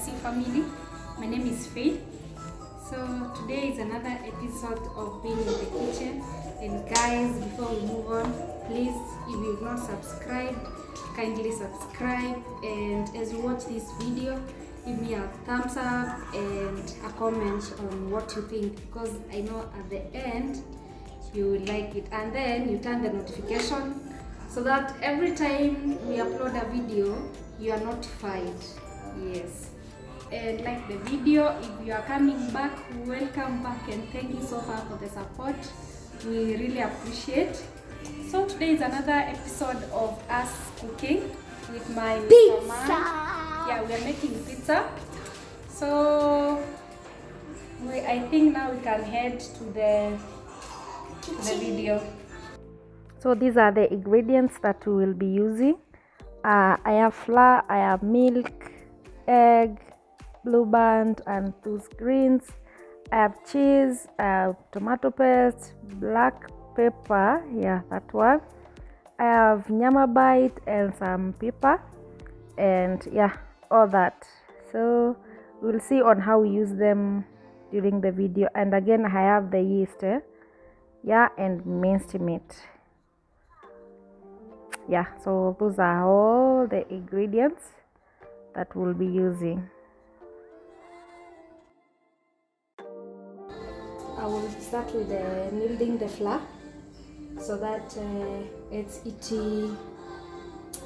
Kasiu family. My name is Faith. So today is another episode of being in the kitchen. And guys, before we move on, please, if you've not subscribed, kindly subscribe. And as you watch this video, give me a thumbs up and a comment on what you think, because I know at the end you will like it. And then you turn the notification so that every time we upload a video, you are notified. Yes. And like the video, if you are coming back, welcome back and thank you so far for the support. We really appreciate. So today is another episode of us cooking with my pizza. Man. Yeah, we are making pizza. So I think now we can head to the video. So these are the ingredients that we will be using. I have flour, I have milk, egg, blue band and those greens. I have cheese, I have tomato paste, black pepper, yeah, that one. I have nyama bite and some pepper, and yeah, all that. So we'll see on how we use them during the video. And again, I have the yeast, yeah, and minced meat. Yeah, so those are all the ingredients that we'll be using. I will start with kneading the flour so that it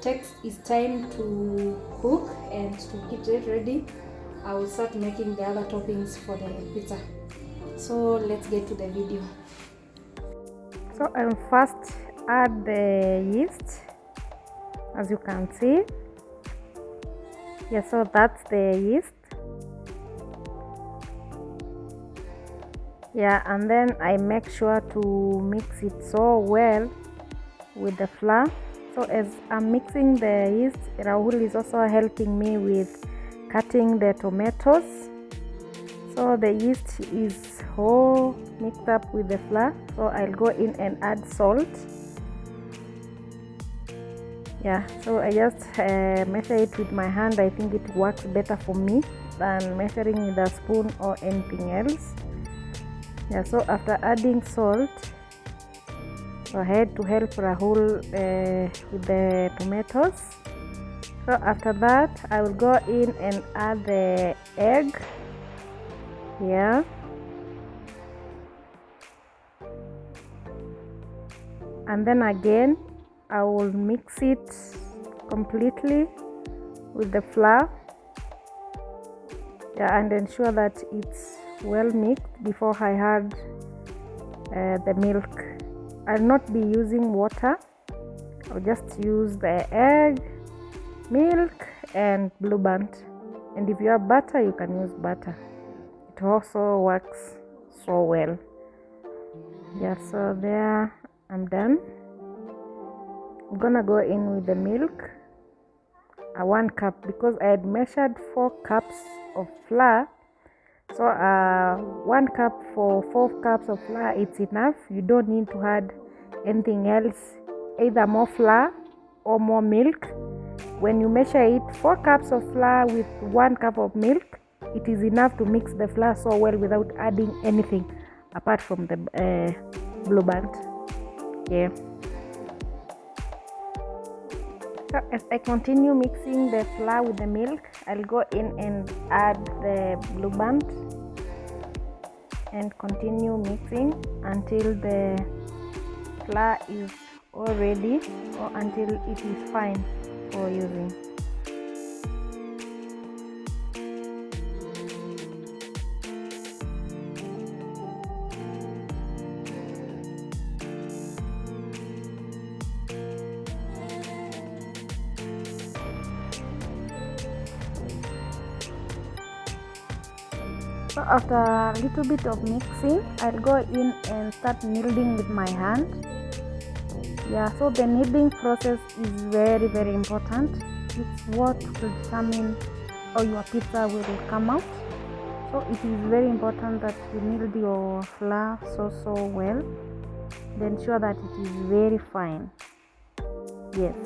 takes its time to cook and to get it ready. I will start making the other toppings for the pizza. So let's get to the video. So I'll first add the yeast, as you can see. Yeah, so that's the yeast. Yeah, and then I make sure to mix it so well with the flour. So as I'm mixing the yeast, Rahul is also helping me with cutting the tomatoes. So the yeast is all mixed up with the flour, so I'll go in and add salt. Yeah, so I just measure it with my hand. I think it works better for me than measuring with a spoon or anything else. Yeah, so after adding salt, so I had to help Rahul with the tomatoes. So after that, I will go in and add the egg. Yeah, and then again I will mix it completely with the flour. Yeah, and ensure that it's well mixed before I add the milk. I'll not be using water. I'll just use the egg, milk and blue band. And if you have butter, you can use butter. It also works so well. Yeah, so there, I'm done. I'm gonna go in with the milk, 1 cup, because I had measured 4 cups of flour. So 1 cup for 4 cups of flour, it's enough. You don't need to add anything else, either more flour or more milk. When you measure it, 4 cups of flour with 1 cup of milk, it is enough to mix the flour so well without adding anything apart from the blue band. Yeah. So as I continue mixing the flour with the milk, I'll go in and add the blue band and continue mixing until the flour is all ready, or until it is fine for using. So after a little bit of mixing, I'll go in and start kneading with my hand. Yeah, so the kneading process is very, very important. It's what will determine how your pizza will come out. So it is very important that you knead your flour so well. Then ensure that it is very fine. Yes.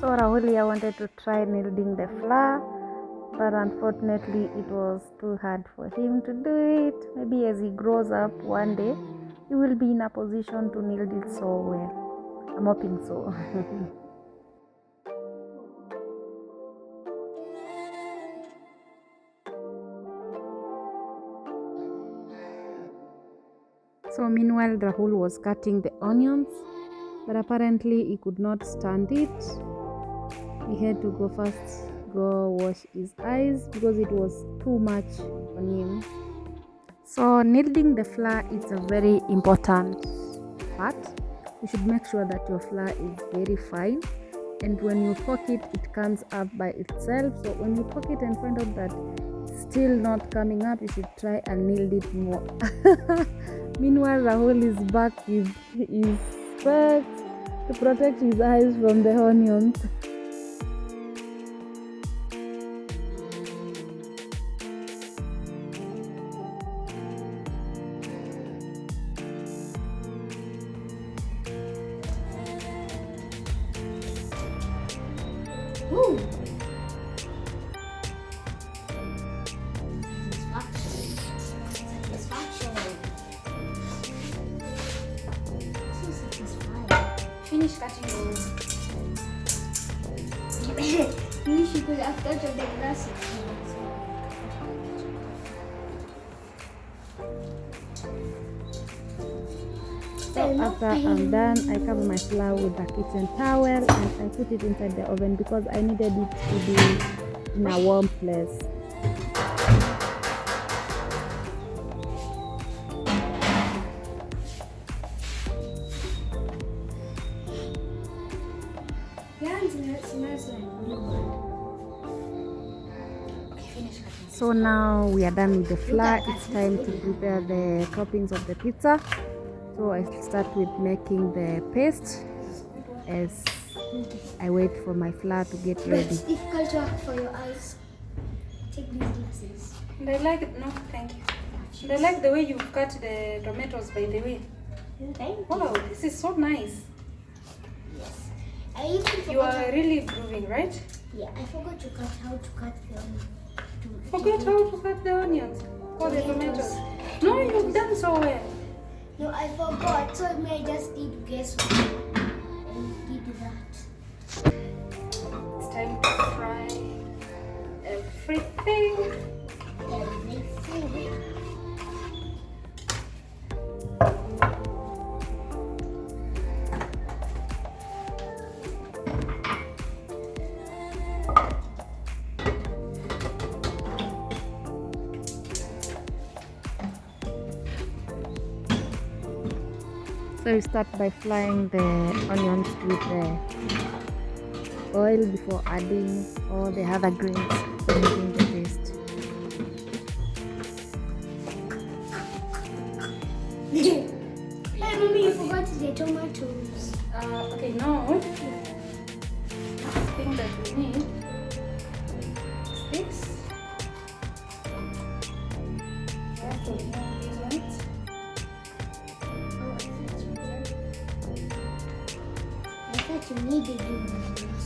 So Rahul wanted to try kneading the flour, but unfortunately it was too hard for him to do it. Maybe as he grows up one day, he will be in a position to knead it so well. I'm hoping so. So meanwhile, Rahul was cutting the onions, but apparently he could not stand it. He had to go wash his eyes because it was too much on him. So kneading the flour is a very important part. You should make sure that your flour is very fine, and when you poke it, it comes up by itself. So when you poke it and find out that it's still not coming up, you should try and knead it more. Meanwhile, Rahul is back with his specs to protect his eyes from the onions. Ooh. Finish cutting those. You could have cut the grass. So after I'm done, I cover my flour with a kitchen towel and I put it inside the oven because I needed it to be in a warm place. So now we are done with the flour. It's time to prepare the toppings of the pizza. So I start with making the paste as I wait for my flour to get ready. It's difficult to for your eyes. Take these glasses. And I like it. No, thank you. And I like the way you cut the tomatoes, by the way. Thank you. Wow, this is so nice. Yes. I even forgot. You are really improving, right? Yeah, I forgot to cut how to cut them. Forgot how to cut the onions or the tomatoes. No, you've done so well. No, I forgot. So I just did guess and did that. It's time to fry everything. Everything. So we start by frying the onions with the oil before adding all the other grains for making the paste. Hey, Mommy, you forgot the tomatoes. Okay, now the thing that we need is this. We have to remove these ones. I thought you needed to do this.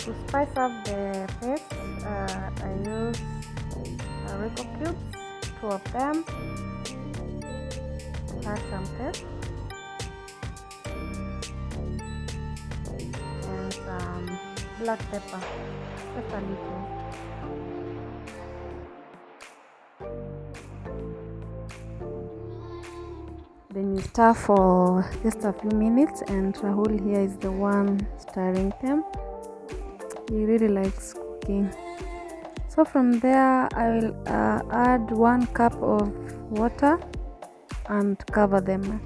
To spice up the paste, I use Rico cubes, 2 of them, to add some taste, and some black pepper, just a little. Then you stir for just a few minutes, and Rahul here is the one stirring them. He really likes cooking. So from there I will add 1 cup of water and cover them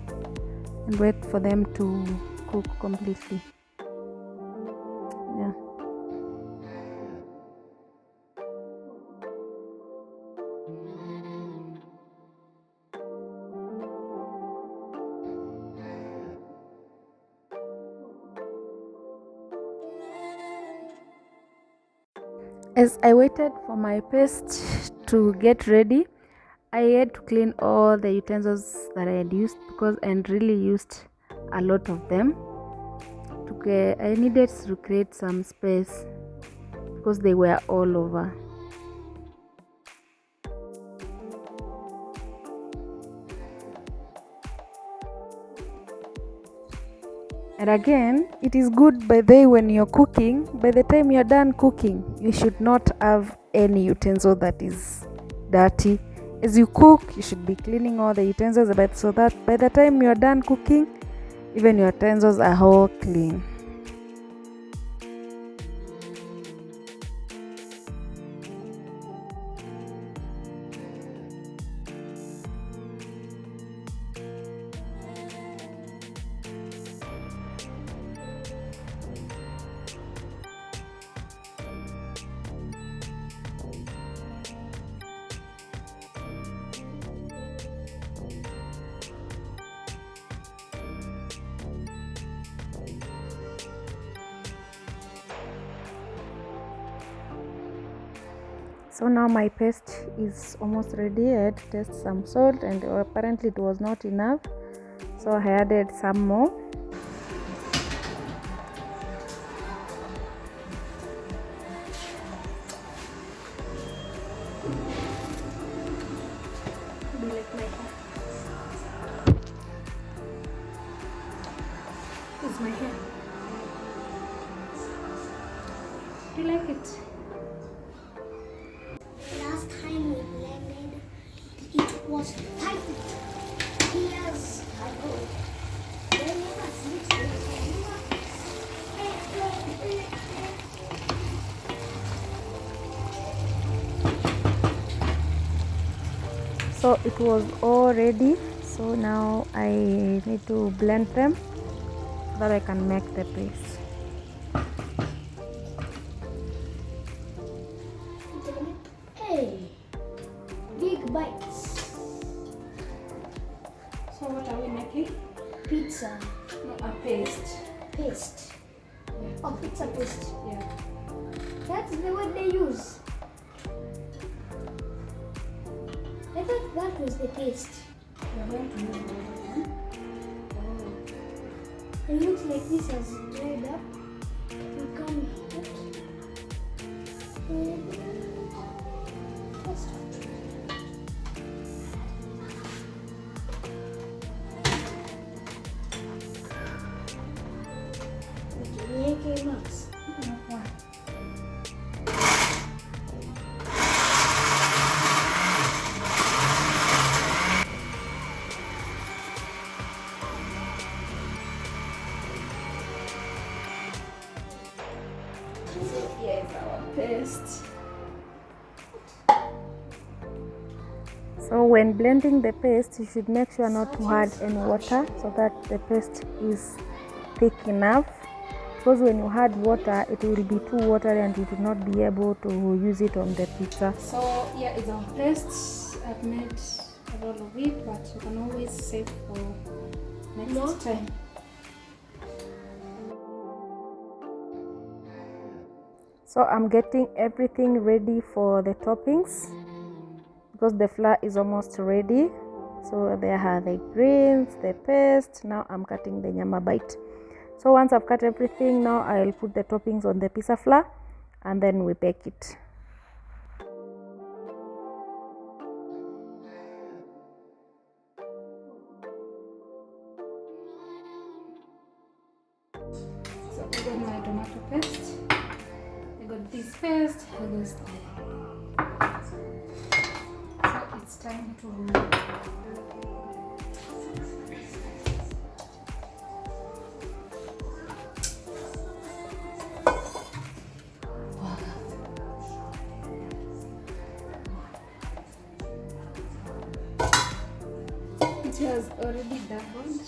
and wait for them to cook completely. Yeah. As I waited for my paste to get ready, I had to clean all the utensils that I had used because I had really used a lot of them. I needed to create some space because they were all over. And again, it is good by the way when you're cooking, by the time you're done cooking, you should not have any utensil that is dirty. As you cook, you should be cleaning all the utensils so that by the time you're done cooking, even your utensils are all clean. So now my paste is almost ready. I had to taste some salt, and apparently it was not enough, so I added some more. Do you like my hair? This is my hair. Do you like it? Last time we blended, it was 5 years ago. So it was all ready. So now I need to blend them so that I can make the paste. Hey, big bites. So what are we making? Pizza No, a paste. paste. Yeah. Oh, pizza paste. Yeah. That's the word they use. I thought that was the paste. We're going to use one. Oh. It looks like this has dried up. We can Max. Here is our paste. So when blending the paste, you should make sure not to add any water so that the paste is thick enough, because when you add water it will be too watery and you will not be able to use it on the pizza. So here is our paste. I've made a roll of it, but you can always save for next time. So I'm getting everything ready for the toppings because the flour is almost ready. So there are the greens, the paste. Now I'm cutting the nyama bite. So once I've cut everything, now I'll put the toppings on the pizza flour and then we bake it. So I got my tomato paste. I got this paste. I got this. So it's time to it has already doubled.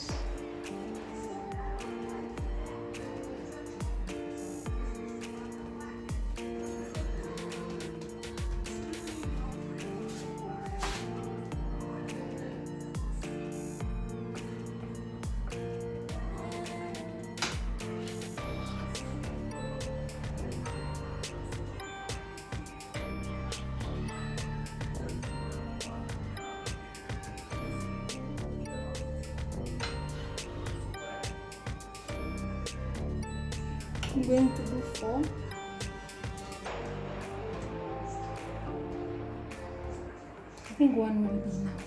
I'm going to do 4. I think 1 will be enough.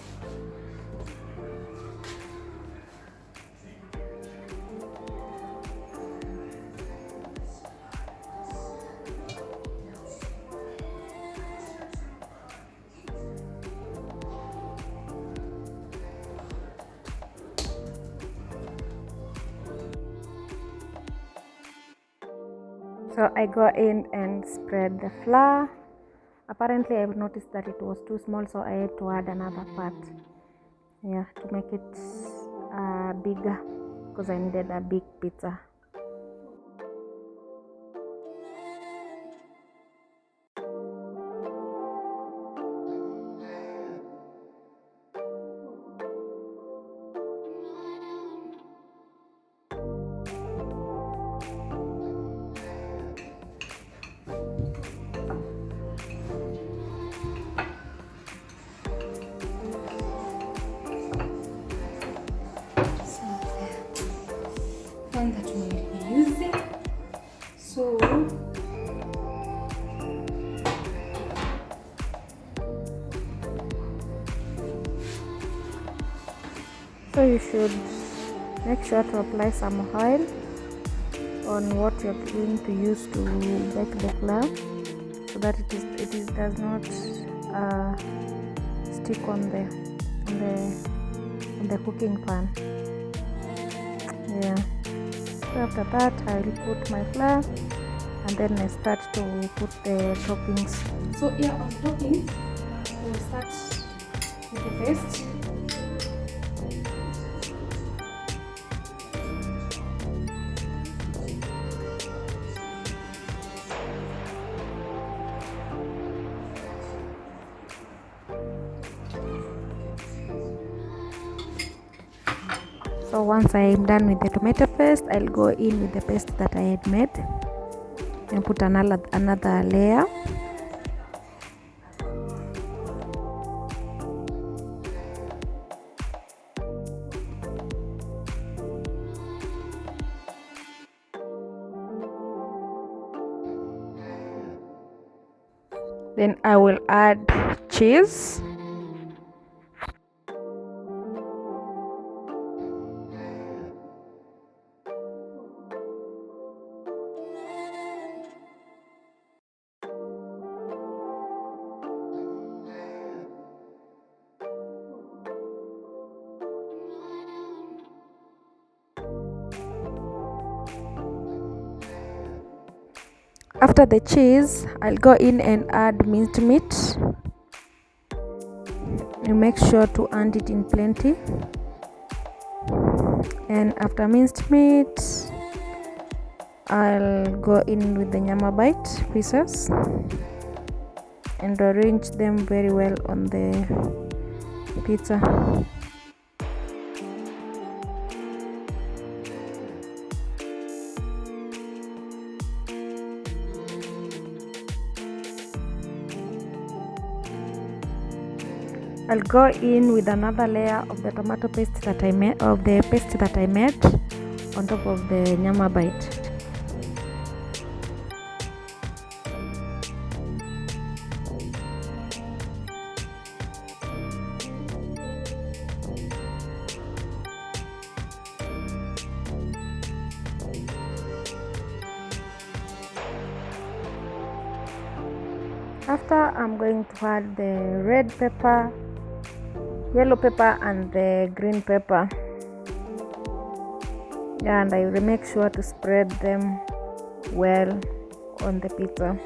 So I go in and spread the flour. Apparently I've noticed that it was too small, so I had to add another part, yeah, to make it bigger, because I needed a big pizza. One that we will be using. So you should make sure to apply some oil on what you're going to use to bake the flour, so that it does not stick on the cooking pan. Yeah. So after that, I will put my flour and then I start to put the toppings. So here on topping, we'll start with the paste. So once I am done with the tomato paste, I'll go in with the paste that I had made and put another layer. Then I will add cheese. After the cheese, I'll go in and add minced meat. You make sure to add it in plenty. And after minced meat, I'll go in with the nyama bite pieces and arrange them very well on the pizza. I'll go in with another layer of the tomato paste that I made, on on top of the nyama bite. After, I'm going to add the red pepper, yellow pepper and the green pepper, and I will make sure to spread them well on the pizza.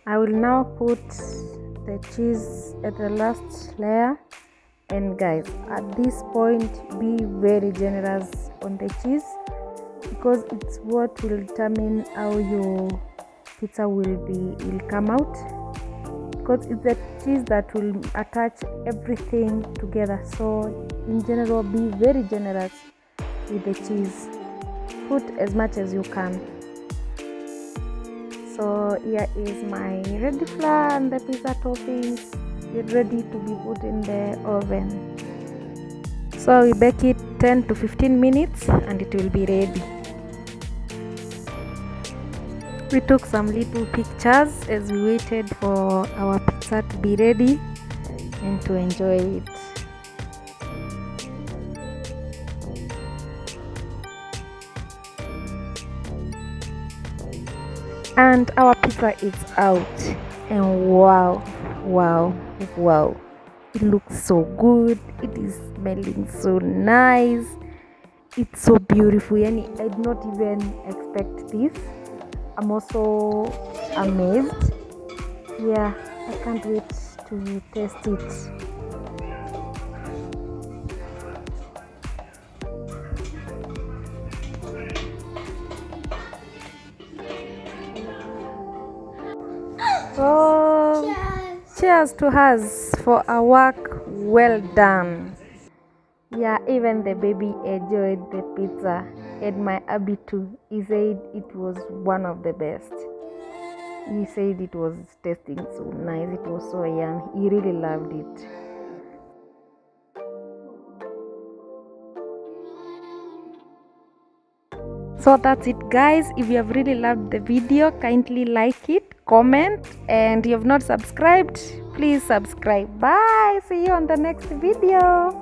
I will now put the cheese at the last layer, and guys, at this point be very generous on the cheese because it's what will determine how your pizza will come out, because it's the cheese that will attach everything together. So in general, be very generous with the cheese. Put as much as you can. So here is my ready flour and the pizza toppings. Get ready to be put in the oven. So we bake it 10 to 15 minutes and it will be ready. We took some little pictures as we waited for our pizza to be ready and to enjoy it. And our pizza is out, and wow, it looks so good. It is smelling so nice. It's so beautiful, and I did not even expect this. I'm also amazed. Yeah, I can't wait to taste it. So, cheers to us for a work well done. Yeah, even the baby enjoyed the pizza, and my Abby too. He said it was one of the best. He said it was tasting so nice, it was so yummy. He really loved it. So that's it, guys. If you have really loved the video, kindly like it, comment, and if you have not subscribed, please subscribe. Bye. See you on the next video.